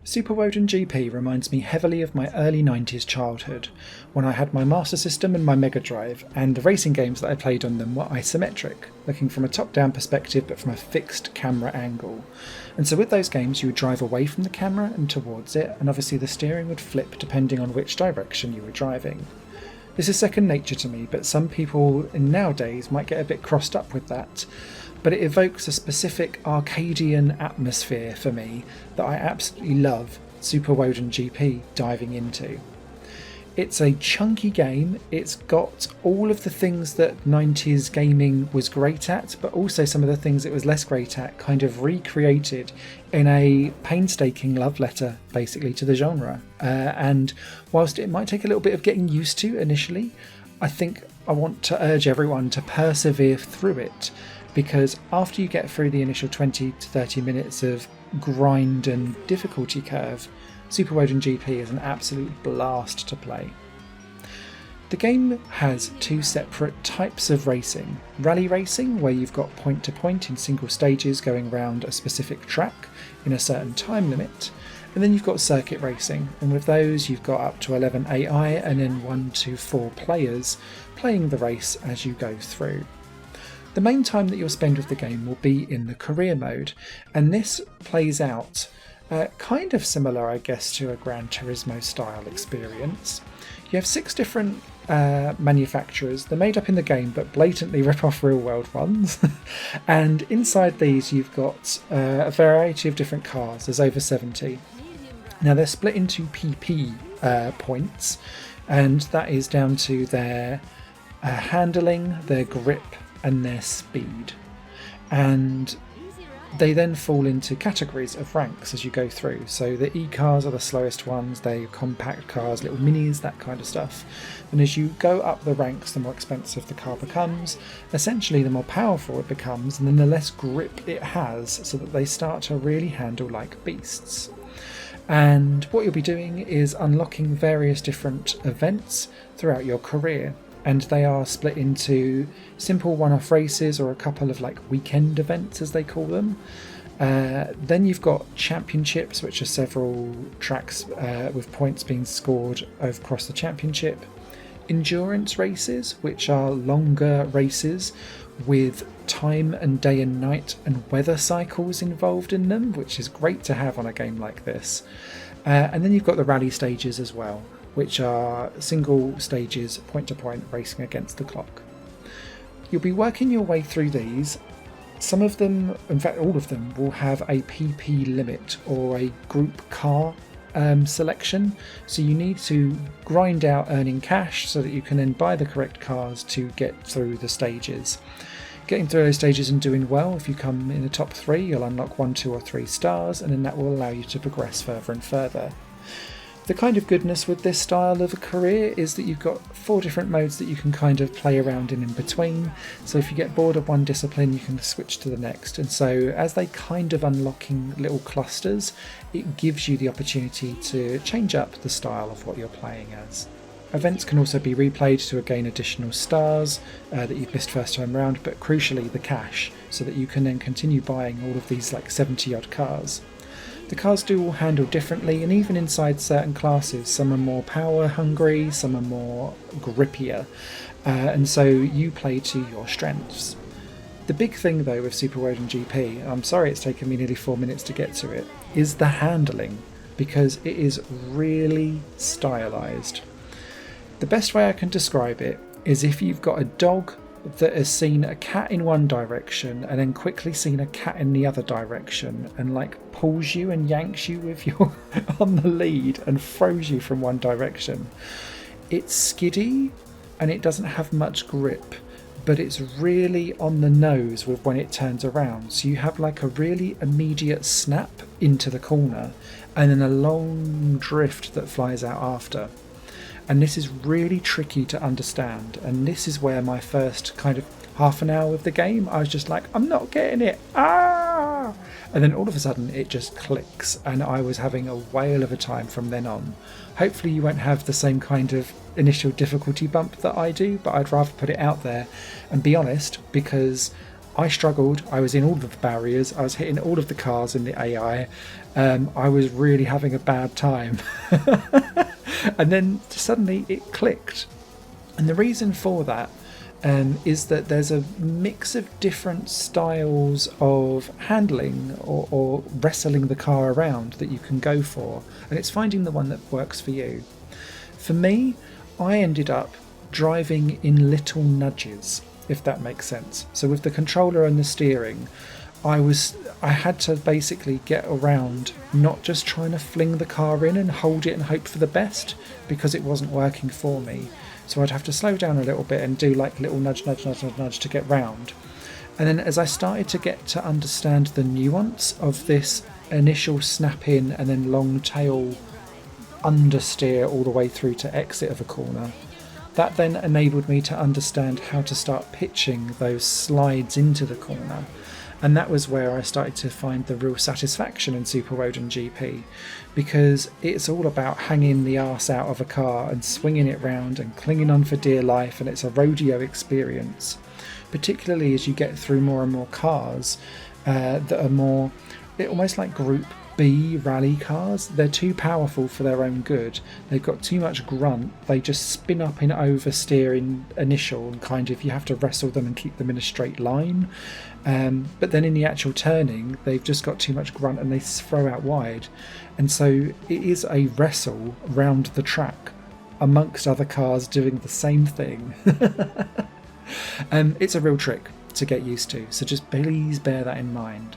Super Woden GP reminds me heavily of my early 90s childhood, when I had my Master System and my Mega Drive, and the racing games that I played on them were isometric, looking from a top-down perspective but from a fixed camera angle. And so with those games you would drive away from the camera and towards it, and obviously the steering would flip depending on which direction you were driving. This is second nature to me, but some people in nowadays might get a bit crossed up with that. But it evokes a specific Arcadian atmosphere for me that I absolutely love Super Woden GP diving into. It's a chunky game, it's got all of the things that 90s gaming was great at, but also some of the things it was less great at, kind of recreated in a painstaking love letter, basically, to the genre. And whilst it might take a little bit of getting used to initially, I think I want to urge everyone to persevere through it, because after you get through the initial 20 to 30 minutes of grind and difficulty curve, Super Woden GP is an absolute blast to play. The game has two separate types of racing. Rally racing, where you've got point to point in single stages going around a specific track in a certain time limit, and then you've got circuit racing, and with those you've got up to 11 AI and then 1 to 4 players playing the race as you go through. The main time that you'll spend with the game will be in the career mode, and this plays out kind of similar, I guess, to a Gran Turismo style experience. You have 6 different manufacturers. They're made up in the game but blatantly rip off real world ones. And inside these you've got a variety of different cars. There's over 70. Now they're split into PP points, and that is down to their handling, their grip and their speed. And they then fall into categories of ranks as you go through. So the E-cars are the slowest ones, they're compact cars, little minis, that kind of stuff. And as you go up the ranks, the more expensive the car becomes, essentially the more powerful it becomes, and then the less grip it has, so that they start to really handle like beasts. And what you'll be doing is unlocking various different events throughout your career. And they are split into simple one-off races or a couple of like weekend events, as they call them. Then you've got championships, which are several tracks with points being scored across the championship. Endurance races, which are longer races with time and day and night and weather cycles involved in them, which is great to have on a game like this. And then you've got the rally stages as well, which are single stages, point-to-point racing against the clock. You'll be working your way through these. Some of them, in fact all of them, will have a PP limit or a group car selection, so you need to grind out earning cash so that you can then buy the correct cars to get through the stages. Getting through those stages and doing well, if you come in the top 3, you'll unlock 1, 2 or 3 stars, and then that will allow you to progress further and further. The kind of goodness with this style of a career is that you've got 4 different modes that you can kind of play around in between. So if you get bored of one discipline, you can switch to the next. And so as they kind of unlocking little clusters, it gives you the opportunity to change up the style of what you're playing as. Events can also be replayed to gain additional stars that you've missed first time round, but crucially the cash, so that you can then continue buying all of these like 70 odd cars. The cars do all handle differently, and even inside certain classes, some are more power hungry, some are more grippier, and so you play to your strengths. The big thing though with Super Woden GP, and I'm sorry it's taken me nearly 4 minutes to get to it, is the handling, because it is really stylised. The best way I can describe it is if you've got a dog that has seen a cat in one direction and then quickly seen a cat in the other direction and like pulls you and yanks you with your on the lead and throws you from one direction. It's skiddy and it doesn't have much grip, but it's really on the nose with when it turns around. So you have like a really immediate snap into the corner and then a long drift that flies out after. And this is really tricky to understand, and this is where my first kind of half an hour of the game, I was just like, I'm not getting it, and then all of a sudden it just clicks, and I was having a whale of a time from then on. Hopefully you won't have the same kind of initial difficulty bump that I do, but I'd rather put it out there and be honest, because I struggled. I was in all of the barriers. I was hitting all of the cars in the AI. I was really having a bad time. And then suddenly it clicked. And the reason for that is that there's a mix of different styles of handling or wrestling the car around that you can go for. And it's finding the one that works for you. For me, I ended up driving in little nudges, if that makes sense. So with the controller and the steering, I had to basically get around, not just trying to fling the car in and hold it and hope for the best, because it wasn't working for me. So I'd have to slow down a little bit and do like little nudge to get round. And then as I started to get to understand the nuance of this initial snap in and then long tail understeer all the way through to exit of a corner, that then enabled me to understand how to start pitching those slides into the corner. And that was where I started to find the real satisfaction in Super Woden GP, because it's all about hanging the arse out of a car and swinging it round and clinging on for dear life, and it's a rodeo experience, particularly as you get through more and more cars that are more almost like Group B rally cars. They're too powerful for their own good. They've got too much grunt. They just spin up in oversteer in initial, and kind of you have to wrestle them and keep them in a straight line. But then in the actual turning, they've just got too much grunt and they throw out wide. And so it is a wrestle round the track amongst other cars doing the same thing. It's a real trick to get used to, so just please bear that in mind.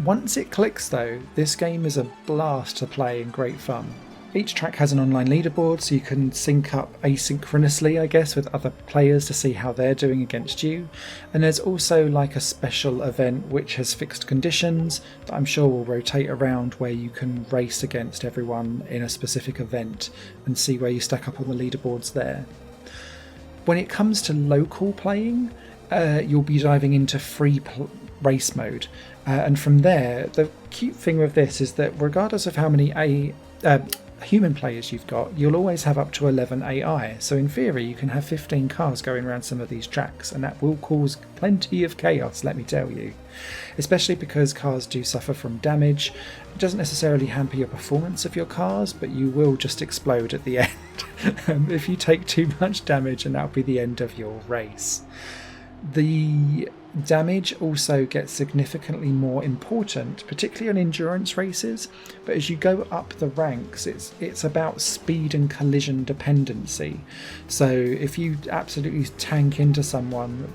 Once it clicks though, this game is a blast to play and great fun. Each track has an online leaderboard, so you can sync up asynchronously, I guess, with other players to see how they're doing against you. And there's also like a special event which has fixed conditions that I'm sure will rotate around, where you can race against everyone in a specific event and see where you stack up on the leaderboards there. When it comes to local playing, you'll be diving into free race mode. And from there, the cute thing with this is that regardless of how many human players you've got, you'll always have up to 11 AI. So in theory, you can have 15 cars going around some of these tracks, and that will cause plenty of chaos, let me tell you. Especially because cars do suffer from damage. It doesn't necessarily hamper your performance of your cars, but you will just explode at the end if you take too much damage, and that'll be the end of your race. The damage also gets significantly more important, particularly on endurance races, but as you go up the ranks, it's about speed and collision dependency. So if you absolutely tank into someone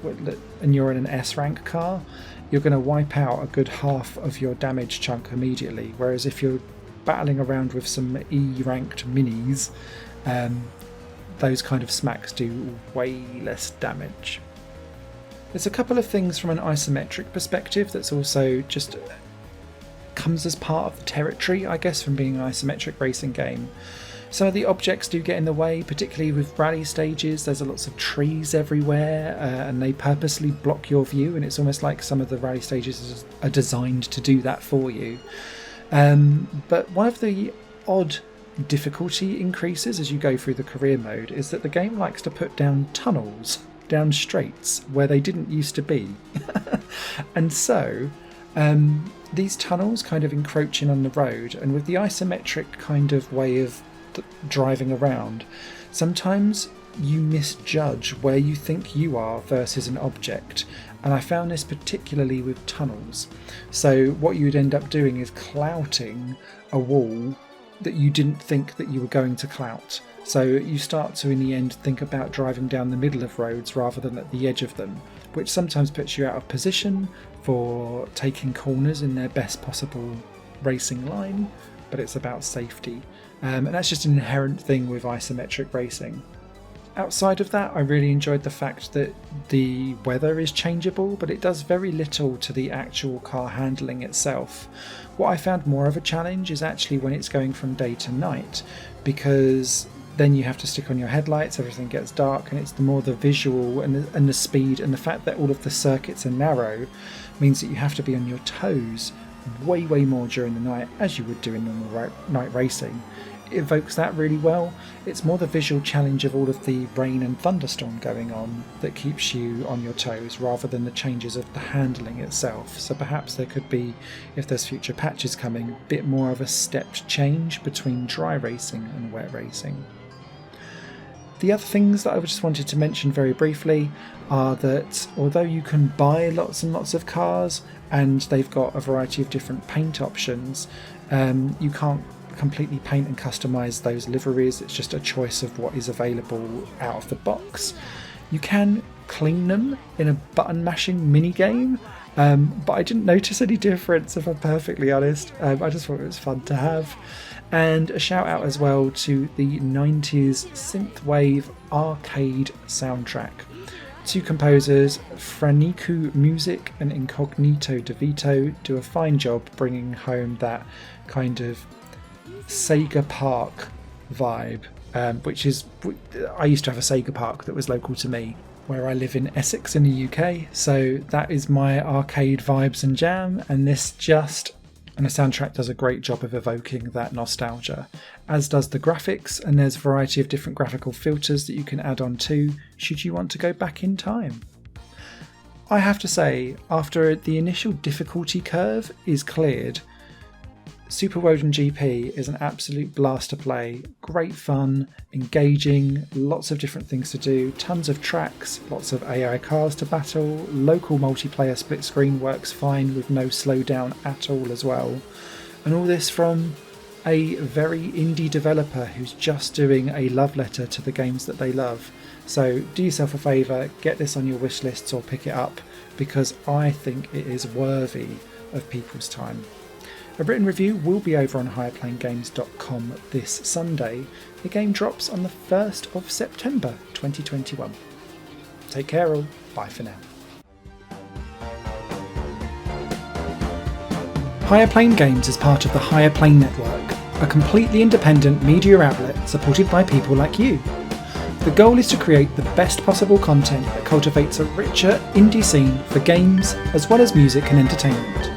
and you're in an S rank car, you're going to wipe out a good half of your damage chunk immediately, whereas if you're battling around with some E ranked minis, those kind of smacks do way less damage. There's a couple of things from an isometric perspective that's also just comes as part of the territory, I guess, from being an isometric racing game. Some of the objects do get in the way, particularly with rally stages. There's lots of trees everywhere, and they purposely block your view, and it's almost like some of the rally stages are designed to do that for you. But one of the odd difficulty increases as you go through the career mode is that the game likes to put down tunnels down straights where they didn't used to be. And so these tunnels kind of encroach in on the road, and with the isometric kind of way of driving around, sometimes you misjudge where you think you are versus an object. And I found this particularly with tunnels. So what you would end up doing is clouting a wall that you didn't think that you were going to clout. So you start to, in the end, think about driving down the middle of roads rather than at the edge of them, which sometimes puts you out of position for taking corners in their best possible racing line, but it's about safety. And that's just an inherent thing with isometric racing. Outside of that, I really enjoyed the fact that the weather is changeable, but it does very little to the actual car handling itself. What I found more of a challenge is actually when it's going from day to night, because then you have to stick on your headlights, everything gets dark, and it's the visual and the speed, and the fact that all of the circuits are narrow means that you have to be on your toes way more during the night, as you would do in normal night racing. It evokes that really well. It's more the visual challenge of all of the rain and thunderstorm going on that keeps you on your toes, rather than the changes of the handling itself. So perhaps there could be, if there's future patches coming, a bit more of a stepped change between dry racing and wet racing. The other things that I just wanted to mention very briefly are that although you can buy lots and lots of cars and they've got a variety of different paint options, you can't completely paint and customize those liveries. It's just a choice of what is available out of the box. You can clean them in a button mashing mini game, but I didn't notice any difference, if I'm perfectly honest. I just thought it was fun to have. And a shout out as well to the 90s synthwave arcade soundtrack. Two composers, Franiku Music and Incognito DeVito, do a fine job bringing home that kind of Sega Park vibe, which is, I used to have a Sega Park that was local to me, where I live in Essex in the UK, so that is my arcade vibes and jam, and the soundtrack does a great job of evoking that nostalgia, as does the graphics, and there's a variety of different graphical filters that you can add on too, should you want to go back in time. I have to say, after the initial difficulty curve is cleared, Super Woden GP is an absolute blast to play, great fun, engaging, lots of different things to do, tons of tracks, lots of AI cars to battle, local multiplayer split screen works fine with no slowdown at all as well, and all this from a very indie developer who's just doing a love letter to the games that they love. So do yourself a favour, get this on your wish lists or pick it up, because I think it is worthy of people's time. A written review will be over on higherplanegames.com this Sunday. The game drops on the 1st of September 2021. Take care all, bye for now. Higher Plane Games is part of the Higher Plane Network, a completely independent media outlet supported by people like you. The goal is to create the best possible content that cultivates a richer indie scene for games as well as music and entertainment.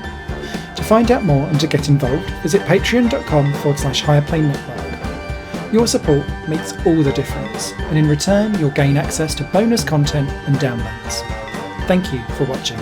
To find out more and to get involved, visit patreon.com/higherplane-network. Your support makes all the difference, and in return you'll gain access to bonus content and downloads. Thank you for watching.